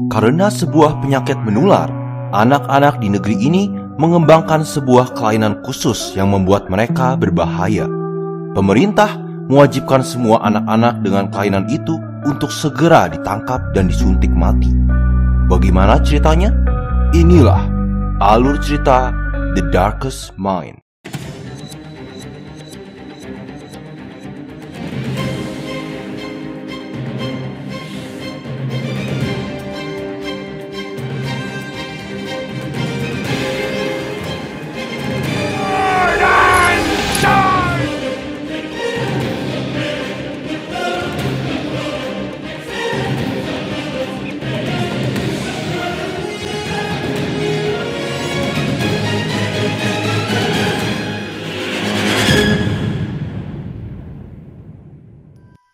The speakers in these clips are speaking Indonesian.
Karena sebuah penyakit menular, anak-anak di negeri ini mengembangkan sebuah kelainan khusus yang membuat mereka berbahaya. Pemerintah mewajibkan semua anak-anak dengan kelainan itu untuk segera ditangkap dan disuntik mati. Bagaimana ceritanya? Inilah alur cerita The Darkest Mind.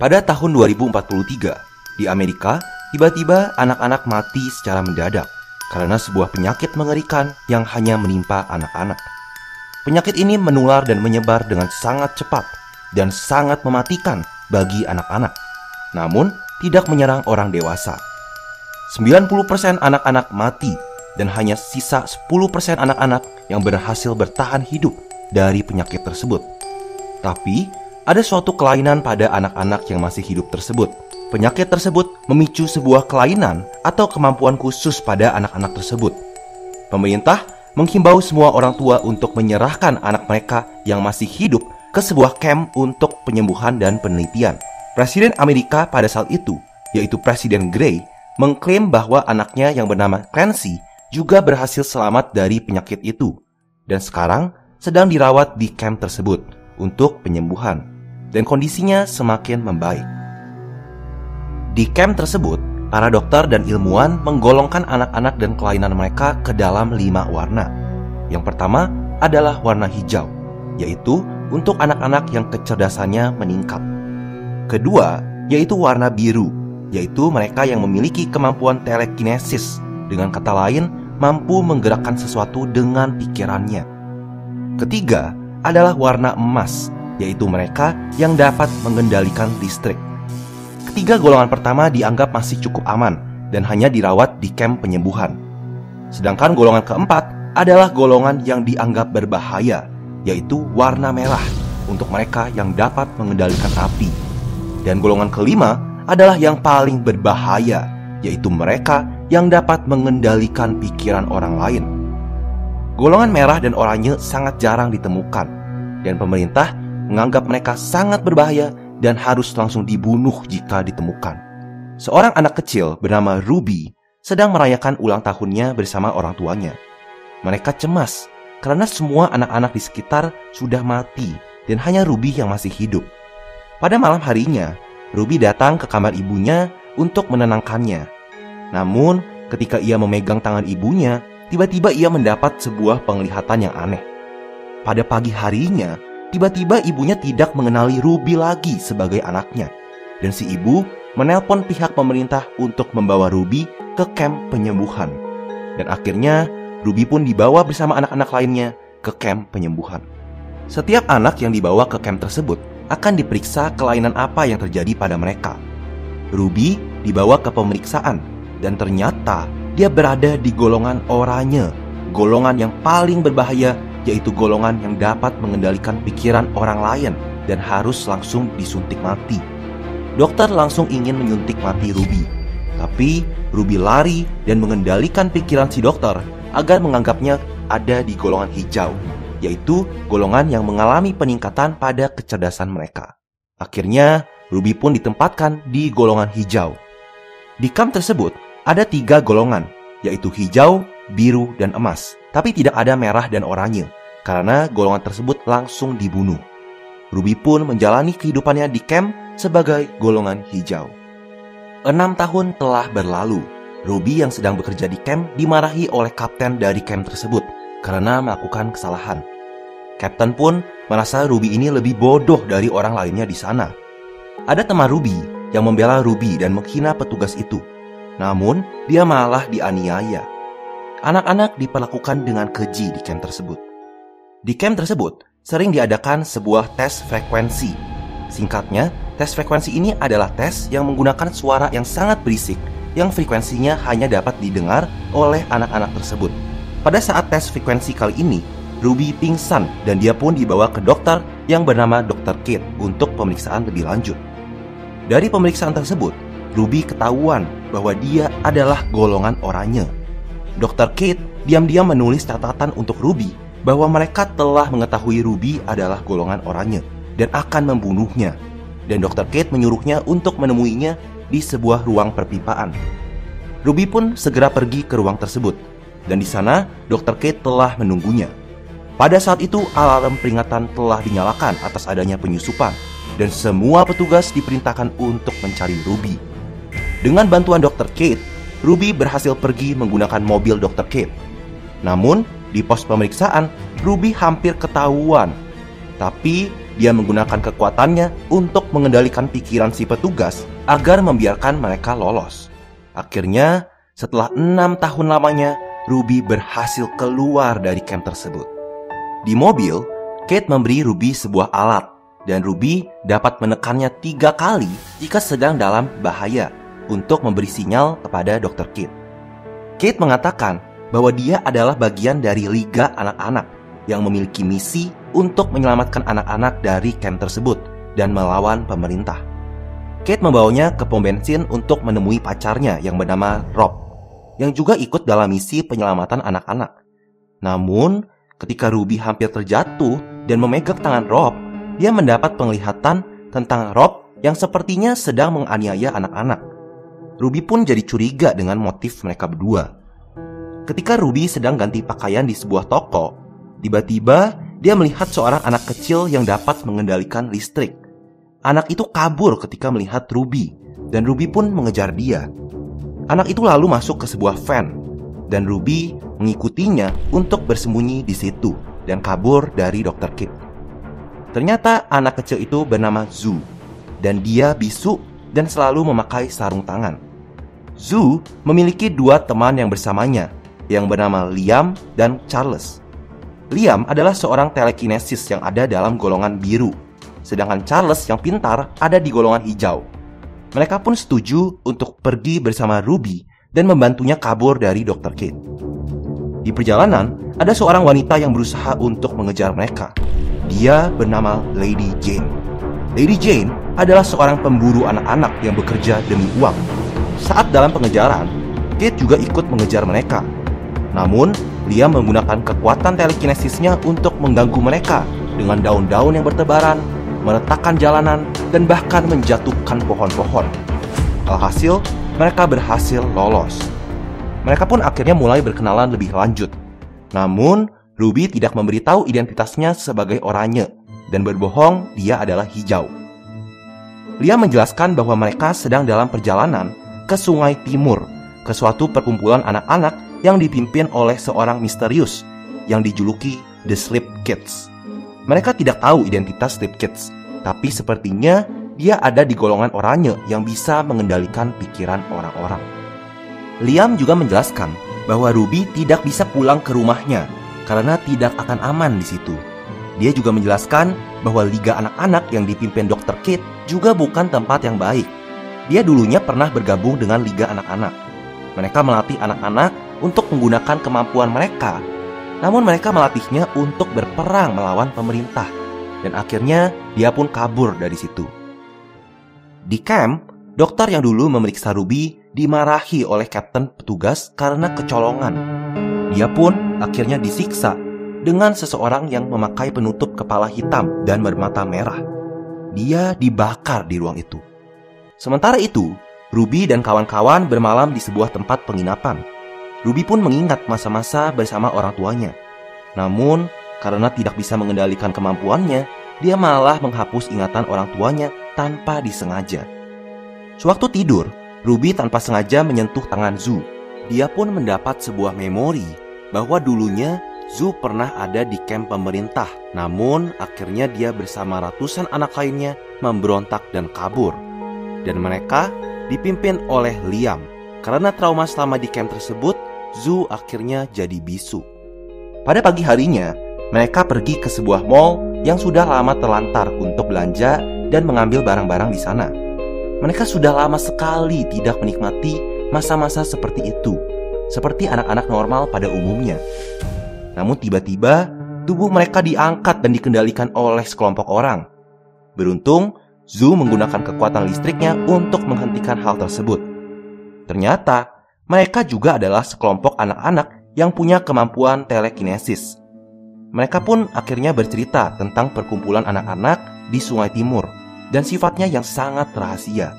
Pada tahun 2043, di Amerika, tiba-tiba anak-anak mati secara mendadak karena sebuah penyakit mengerikan yang hanya menimpa anak-anak. Penyakit ini menular dan menyebar dengan sangat cepat dan sangat mematikan bagi anak-anak, namun tidak menyerang orang dewasa. 90% anak-anak mati dan hanya sisa 10% anak-anak yang berhasil bertahan hidup dari penyakit tersebut. Tapi ada suatu kelainan pada anak-anak yang masih hidup tersebut. Penyakit tersebut memicu sebuah kelainan atau kemampuan khusus pada anak-anak tersebut. Pemerintah menghimbau semua orang tua untuk menyerahkan anak mereka yang masih hidup ke sebuah camp untuk penyembuhan dan penelitian. Presiden Amerika pada saat itu, yaitu Presiden Gray, mengklaim bahwa anaknya yang bernama Clancy juga berhasil selamat dari penyakit itu dan sekarang sedang dirawat di camp tersebut untuk penyembuhan. Dan kondisinya semakin membaik. Di camp tersebut, para dokter dan ilmuwan menggolongkan anak-anak dan kelainan mereka ke dalam 5 warna. Yang pertama adalah warna hijau, yaitu untuk anak-anak yang kecerdasannya meningkat. Kedua, yaitu warna biru, yaitu mereka yang memiliki kemampuan telekinesis, dengan kata lain, mampu menggerakkan sesuatu dengan pikirannya. Ketiga adalah warna emas, yaitu mereka yang dapat mengendalikan listrik. Ketiga golongan pertama dianggap masih cukup aman dan hanya dirawat di camp penyembuhan. Sedangkan golongan keempat adalah golongan yang dianggap berbahaya, yaitu warna merah untuk mereka yang dapat mengendalikan api. Dan golongan kelima adalah yang paling berbahaya, yaitu mereka yang dapat mengendalikan pikiran orang lain. Golongan merah dan oranye sangat jarang ditemukan, dan pemerintah menganggap mereka sangat berbahaya dan harus langsung dibunuh jika ditemukan. Seorang anak kecil bernama Ruby sedang merayakan ulang tahunnya bersama orang tuanya. Mereka cemas karena semua anak-anak di sekitar sudah mati dan hanya Ruby yang masih hidup. Pada malam harinya, Ruby datang ke kamar ibunya untuk menenangkannya. Namun, ketika ia memegang tangan ibunya, tiba-tiba ia mendapat sebuah penglihatan yang aneh. Pada pagi harinya, tiba-tiba ibunya tidak mengenali Ruby lagi sebagai anaknya. Dan si ibu menelpon pihak pemerintah untuk membawa Ruby ke camp penyembuhan. Dan akhirnya Ruby pun dibawa bersama anak-anak lainnya ke camp penyembuhan. Setiap anak yang dibawa ke camp tersebut akan diperiksa kelainan apa yang terjadi pada mereka. Ruby dibawa ke pemeriksaan dan ternyata dia berada di golongan oranye, golongan yang paling berbahaya, yaitu golongan yang dapat mengendalikan pikiran orang lain dan harus langsung disuntik mati. Dokter langsung ingin menyuntik mati Ruby, tapi Ruby lari dan mengendalikan pikiran si dokter agar menganggapnya ada di golongan hijau, yaitu golongan yang mengalami peningkatan pada kecerdasan mereka. Akhirnya Ruby pun ditempatkan di golongan hijau. Di camp tersebut ada 3 golongan, yaitu hijau, biru, dan emas. Tapi tidak ada merah dan oranye, karena golongan tersebut langsung dibunuh. Ruby pun menjalani kehidupannya di camp sebagai golongan hijau. 6 tahun telah berlalu. Ruby yang sedang bekerja di camp dimarahi oleh kapten dari camp tersebut karena melakukan kesalahan. Kapten pun merasa Ruby ini lebih bodoh dari orang lainnya di sana. Ada teman Ruby yang membela Ruby dan menghina petugas itu. Namun, dia malah dianiaya. Anak-anak diperlakukan dengan keji di camp tersebut. Di camp tersebut sering diadakan sebuah tes frekuensi. Singkatnya, tes frekuensi ini adalah tes yang menggunakan suara yang sangat berisik yang frekuensinya hanya dapat didengar oleh anak-anak tersebut. Pada saat tes frekuensi kali ini, Ruby pingsan dan dia pun dibawa ke dokter yang bernama Dr. Kate untuk pemeriksaan lebih lanjut. Dari pemeriksaan tersebut, Ruby ketahuan bahwa dia adalah golongan oranye. Dr. Kate diam-diam menulis catatan untuk Ruby bahwa mereka telah mengetahui Ruby adalah golongan oranye dan akan membunuhnya. Dan Dr. Kate menyuruhnya untuk menemuinya di sebuah ruang perpipaan. Ruby pun segera pergi ke ruang tersebut, dan di sana Dr. Kate telah menunggunya. Pada saat itu alarm peringatan telah dinyalakan atas adanya penyusupan, dan semua petugas diperintahkan untuk mencari Ruby. Dengan bantuan Dr. Kate, Ruby berhasil pergi menggunakan mobil Dr. Kate. Namun, di pos pemeriksaan, Ruby hampir ketahuan. Tapi, dia menggunakan kekuatannya untuk mengendalikan pikiran si petugas agar membiarkan mereka lolos. Akhirnya, setelah 6 tahun lamanya, Ruby berhasil keluar dari camp tersebut. Di mobil, Kate memberi Ruby sebuah alat, dan Ruby dapat menekannya 3 kali jika sedang dalam bahaya untuk memberi sinyal kepada Dr. Kate. Kate mengatakan bahwa dia adalah bagian dari Liga Anak-anak yang memiliki misi untuk menyelamatkan anak-anak dari camp tersebut dan melawan pemerintah. Kate membawanya ke pom bensin untuk menemui pacarnya yang bernama Rob, yang juga ikut dalam misi penyelamatan anak-anak. Namun, ketika Ruby hampir terjatuh dan memegang tangan Rob, dia mendapat penglihatan tentang Rob yang sepertinya sedang menganiaya anak-anak. Ruby pun jadi curiga dengan motif mereka berdua. Ketika Ruby sedang ganti pakaian di sebuah toko, tiba-tiba dia melihat seorang anak kecil yang dapat mengendalikan listrik. Anak itu kabur ketika melihat Ruby, dan Ruby pun mengejar dia. Anak itu lalu masuk ke sebuah van, dan Ruby mengikutinya untuk bersembunyi di situ dan kabur dari Dr. Kate. Ternyata anak kecil itu bernama Zoo, dan dia bisu dan selalu memakai sarung tangan. Zoo memiliki 2 teman yang bersamanya, yang bernama Liam dan Charles. Liam adalah seorang telekinesis yang ada dalam golongan biru, sedangkan Charles yang pintar ada di golongan hijau. Mereka pun setuju untuk pergi bersama Ruby dan membantunya kabur dari Dr. Kate. Di perjalanan, ada seorang wanita yang berusaha untuk mengejar mereka. Dia bernama Lady Jane. Lady Jane adalah seorang pemburu anak-anak yang bekerja demi uang. Saat dalam pengejaran, Kate juga ikut mengejar mereka. Namun, dia menggunakan kekuatan telekinesisnya untuk mengganggu mereka dengan daun-daun yang bertebaran, meretakkan jalanan, dan bahkan menjatuhkan pohon-pohon. Alhasil, mereka berhasil lolos. Mereka pun akhirnya mulai berkenalan lebih lanjut. Namun, Ruby tidak memberitahu identitasnya sebagai oranye dan berbohong dia adalah hijau. Liam menjelaskan bahwa mereka sedang dalam perjalanan ke Sungai Timur, ke suatu perkumpulan anak-anak yang dipimpin oleh seorang misterius yang dijuluki The Sleep Kids. Mereka tidak tahu identitas Sleep Kids, tapi sepertinya dia ada di golongan oranye yang bisa mengendalikan pikiran orang-orang. Liam juga menjelaskan bahwa Ruby tidak bisa pulang ke rumahnya karena tidak akan aman di situ. Dia juga menjelaskan bahwa Liga Anak-anak yang dipimpin Dr. Kate juga bukan tempat yang baik. Dia dulunya pernah bergabung dengan Liga Anak-anak. Mereka melatih anak-anak untuk menggunakan kemampuan mereka, namun mereka melatihnya untuk berperang melawan pemerintah. Dan akhirnya dia pun kabur dari situ. Di camp, dokter yang dulu memeriksa Ruby dimarahi oleh kapten petugas karena kecolongan. Dia pun akhirnya disiksa dengan seseorang yang memakai penutup kepala hitam dan bermata merah. Dia dibakar di ruang itu. Sementara itu, Ruby dan kawan-kawan bermalam di sebuah tempat penginapan. Ruby pun mengingat masa-masa bersama orang tuanya. Namun, karena tidak bisa mengendalikan kemampuannya, dia malah menghapus ingatan orang tuanya tanpa disengaja. Sewaktu tidur, Ruby tanpa sengaja menyentuh tangan Zoo. Dia pun mendapat sebuah memori bahwa dulunya Zoo pernah ada di kamp pemerintah. Namun, akhirnya dia bersama ratusan anak lainnya memberontak dan kabur. Dan mereka dipimpin oleh Liam. Karena trauma selama di camp tersebut, Zoo akhirnya jadi bisu. Pada pagi harinya, mereka pergi ke sebuah mall yang sudah lama terlantar untuk belanja dan mengambil barang-barang di sana. Mereka sudah lama sekali tidak menikmati masa-masa seperti itu, seperti anak-anak normal pada umumnya. Namun tiba-tiba, tubuh mereka diangkat dan dikendalikan oleh sekelompok orang. Beruntung, Zu menggunakan kekuatan listriknya untuk menghentikan hal tersebut. Ternyata, mereka juga adalah sekelompok anak-anak yang punya kemampuan telekinesis. Mereka pun akhirnya bercerita tentang perkumpulan anak-anak di Sungai Timur dan sifatnya yang sangat rahasia.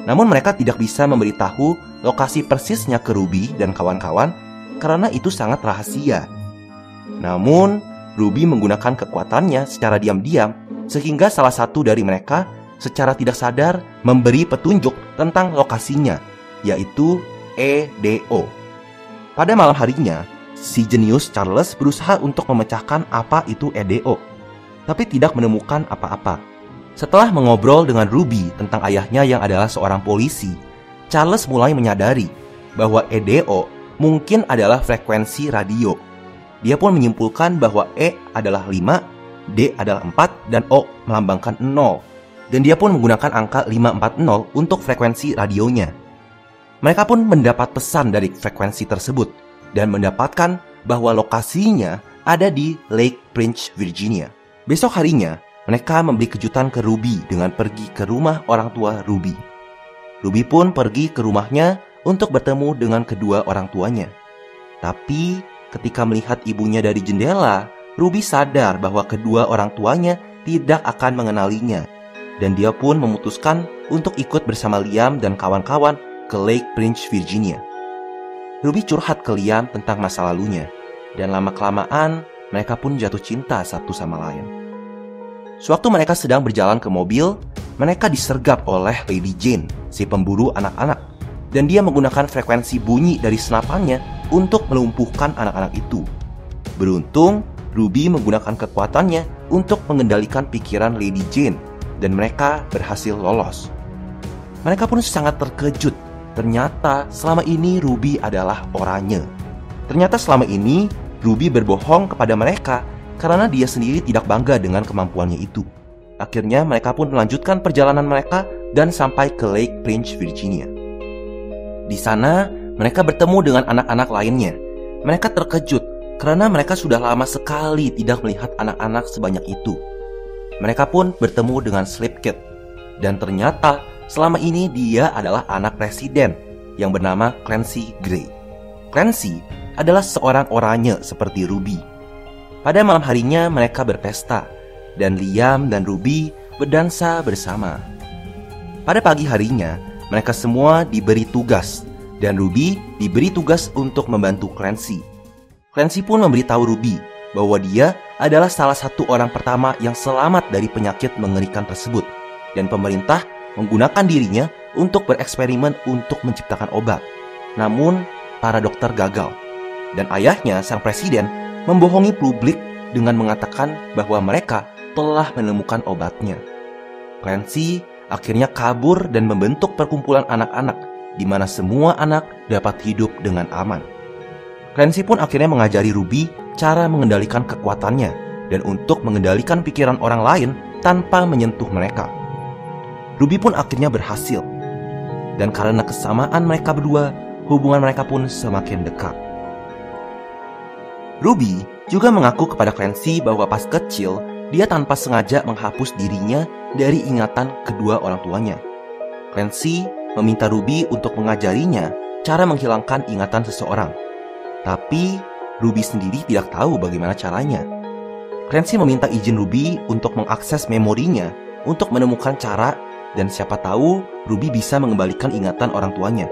Namun mereka tidak bisa memberitahu lokasi persisnya ke Ruby dan kawan-kawan karena itu sangat rahasia. Namun, Ruby menggunakan kekuatannya secara diam-diam sehingga salah satu dari mereka secara tidak sadar memberi petunjuk tentang lokasinya, yaitu EDO. Pada malam harinya, si jenius Charles berusaha untuk memecahkan apa itu EDO, tapi tidak menemukan apa-apa. Setelah mengobrol dengan Ruby tentang ayahnya yang adalah seorang polisi, Charles mulai menyadari bahwa EDO mungkin adalah frekuensi radio. Dia pun menyimpulkan bahwa E adalah 5, D adalah 4, dan O melambangkan 0. Dan dia pun menggunakan angka 540 untuk frekuensi radionya. Mereka pun mendapat pesan dari frekuensi tersebut dan mendapatkan bahwa lokasinya ada di Lake Prince, Virginia. Besok harinya, mereka memberi kejutan ke Ruby dengan pergi ke rumah orang tua Ruby. Ruby pun pergi ke rumahnya untuk bertemu dengan kedua orang tuanya. Tapi ketika melihat ibunya dari jendela, Ruby sadar bahwa kedua orang tuanya tidak akan mengenalinya. Dan dia pun memutuskan untuk ikut bersama Liam dan kawan-kawan ke Lake Prince, Virginia. Ruby curhat ke Liam tentang masa lalunya, dan lama-kelamaan mereka pun jatuh cinta satu sama lain. Sewaktu mereka sedang berjalan ke mobil, mereka disergap oleh Lady Jane, si pemburu anak-anak, dan dia menggunakan frekuensi bunyi dari senapannya untuk melumpuhkan anak-anak itu. Beruntung, Ruby menggunakan kekuatannya untuk mengendalikan pikiran Lady Jane, dan mereka berhasil lolos. Mereka pun sangat terkejut. Ternyata selama ini Ruby adalah oranye. Ternyata selama ini Ruby berbohong kepada mereka karena dia sendiri tidak bangga dengan kemampuannya itu. Akhirnya mereka pun melanjutkan perjalanan mereka dan sampai ke Lake Prince, Virginia. Di sana mereka bertemu dengan anak-anak lainnya. Mereka terkejut karena mereka sudah lama sekali tidak melihat anak-anak sebanyak itu. Mereka pun bertemu dengan Slipkid, dan ternyata selama ini dia adalah anak presiden yang bernama Clancy Gray. Clancy adalah seorang oranye seperti Ruby. Pada malam harinya mereka berpesta, dan Liam dan Ruby berdansa bersama. Pada pagi harinya mereka semua diberi tugas, dan Ruby diberi tugas untuk membantu Clancy. Clancy pun memberitahu Ruby bahwa dia adalah salah satu orang pertama yang selamat dari penyakit mengerikan tersebut, dan pemerintah menggunakan dirinya untuk bereksperimen untuk menciptakan obat. Namun, para dokter gagal, dan ayahnya, sang presiden, membohongi publik dengan mengatakan bahwa mereka telah menemukan obatnya. Clancy akhirnya kabur dan membentuk perkumpulan anak-anak di mana semua anak dapat hidup dengan aman. Clancy pun akhirnya mengajari Ruby cara mengendalikan kekuatannya dan untuk mengendalikan pikiran orang lain tanpa menyentuh mereka. Ruby pun akhirnya berhasil, dan karena kesamaan mereka berdua, hubungan mereka pun semakin dekat. Ruby juga mengaku kepada Clancy bahwa pas kecil, dia tanpa sengaja menghapus dirinya dari ingatan kedua orang tuanya. Clancy meminta Ruby untuk mengajarinya cara menghilangkan ingatan seseorang. Tapi Ruby sendiri tidak tahu bagaimana caranya. Clancy meminta izin Ruby untuk mengakses memorinya untuk menemukan cara, dan siapa tahu Ruby bisa mengembalikan ingatan orang tuanya.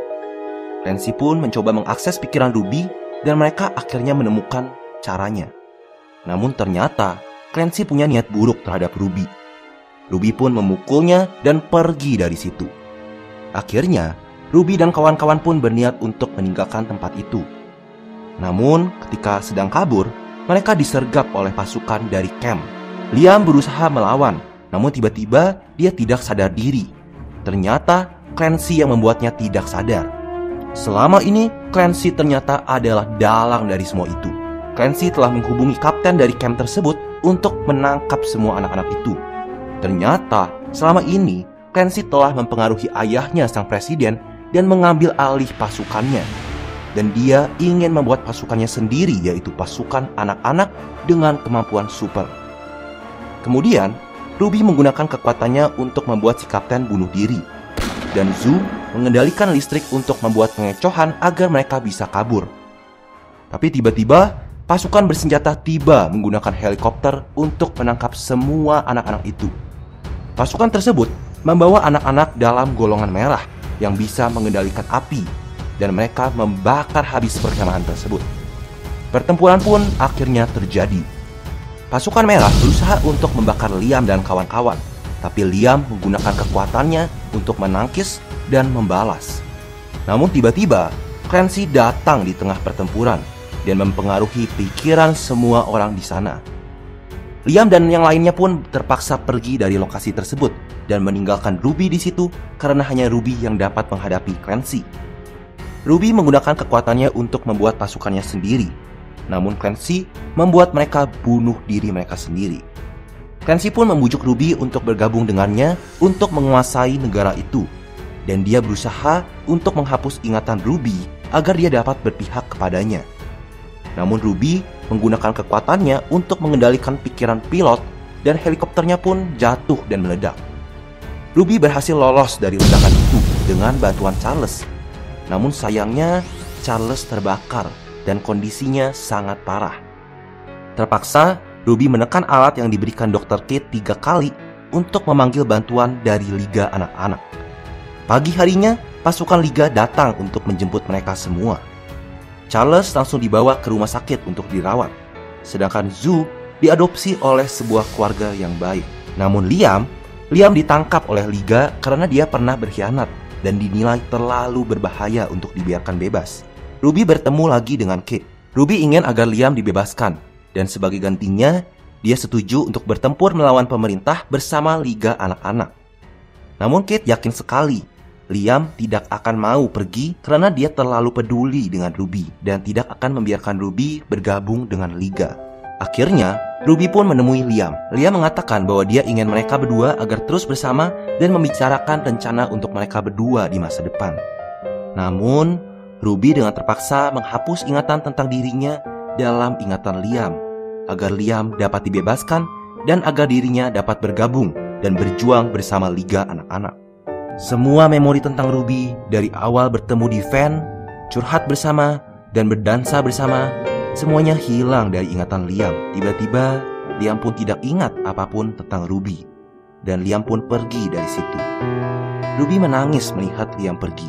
Clancy pun mencoba mengakses pikiran Ruby dan mereka akhirnya menemukan caranya. Namun ternyata Clancy punya niat buruk terhadap Ruby. Ruby pun memukulnya dan pergi dari situ. Akhirnya Ruby dan kawan-kawan pun berniat untuk meninggalkan tempat itu. Namun ketika sedang kabur, mereka disergap oleh pasukan dari camp. Liam berusaha melawan, namun tiba-tiba dia tidak sadar diri. Ternyata Clancy yang membuatnya tidak sadar. Selama ini Clancy ternyata adalah dalang dari semua itu. Clancy telah menghubungi kapten dari camp tersebut untuk menangkap semua anak-anak itu. Ternyata selama ini Clancy telah mempengaruhi ayahnya sang presiden dan mengambil alih pasukannya. Dan dia ingin membuat pasukannya sendiri, yaitu pasukan anak-anak dengan kemampuan super. Kemudian, Ruby menggunakan kekuatannya untuk membuat si kapten bunuh diri. Dan Zu mengendalikan listrik untuk membuat pengecohan agar mereka bisa kabur. Tapi tiba-tiba, pasukan bersenjata tiba menggunakan helikopter untuk menangkap semua anak-anak itu. Pasukan tersebut membawa anak-anak dalam golongan merah yang bisa mengendalikan api, dan mereka membakar habis perkemahan tersebut. Pertempuran pun akhirnya terjadi. Pasukan merah berusaha untuk membakar Liam dan kawan-kawan, tapi Liam menggunakan kekuatannya untuk menangkis dan membalas. Namun tiba-tiba, Clancy datang di tengah pertempuran dan mempengaruhi pikiran semua orang di sana. Liam dan yang lainnya pun terpaksa pergi dari lokasi tersebut dan meninggalkan Ruby di situ karena hanya Ruby yang dapat menghadapi Clancy. Ruby menggunakan kekuatannya untuk membuat pasukannya sendiri, namun Clancy membuat mereka bunuh diri mereka sendiri. Clancy pun membujuk Ruby untuk bergabung dengannya untuk menguasai negara itu, dan dia berusaha untuk menghapus ingatan Ruby agar dia dapat berpihak kepadanya. Namun Ruby menggunakan kekuatannya untuk mengendalikan pikiran pilot, dan helikopternya pun jatuh dan meledak. Ruby berhasil lolos dari ledakan itu dengan bantuan Charles. Namun sayangnya Charles terbakar dan kondisinya sangat parah. Terpaksa Ruby menekan alat yang diberikan Dr. Kate 3 kali untuk memanggil bantuan dari Liga Anak-anak. Pagi harinya, pasukan Liga datang untuk menjemput mereka semua. Charles langsung dibawa ke rumah sakit untuk dirawat, sedangkan Zu diadopsi oleh sebuah keluarga yang baik. Namun Liam ditangkap oleh Liga karena dia pernah berkhianat dan dinilai terlalu berbahaya untuk dibiarkan bebas. Ruby bertemu lagi dengan Kate. Ruby ingin agar Liam dibebaskan, dan sebagai gantinya, dia setuju untuk bertempur melawan pemerintah bersama Liga Anak-anak. Namun Kate yakin sekali, Liam tidak akan mau pergi karena dia terlalu peduli dengan Ruby dan tidak akan membiarkan Ruby bergabung dengan Liga. Akhirnya, Ruby pun menemui Liam. Liam mengatakan bahwa dia ingin mereka berdua agar terus bersama dan membicarakan rencana untuk mereka berdua di masa depan. Namun, Ruby dengan terpaksa menghapus ingatan tentang dirinya dalam ingatan Liam, agar Liam dapat dibebaskan dan agar dirinya dapat bergabung dan berjuang bersama Liga Anak-anak. Semua memori tentang Ruby dari awal bertemu di van, curhat bersama, dan berdansa bersama, semuanya hilang dari ingatan Liam. Tiba-tiba, Liam pun tidak ingat apapun tentang Ruby, dan Liam pun pergi dari situ. Ruby menangis melihat Liam pergi.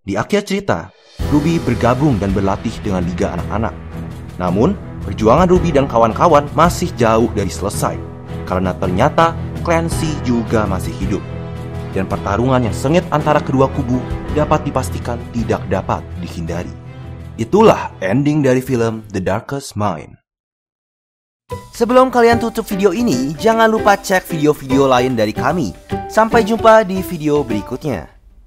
Di akhir cerita, Ruby bergabung dan berlatih dengan Liga Anak-anak. Namun, perjuangan Ruby dan kawan-kawan masih jauh dari selesai, karena ternyata Clancy juga masih hidup. Dan pertarungan yang sengit antara kedua kubu dapat dipastikan tidak dapat dihindari. Itulah ending dari film The Darkest Mind. Sebelum kalian tutup video ini, jangan lupa cek video-video lain dari kami. Sampai jumpa di video berikutnya.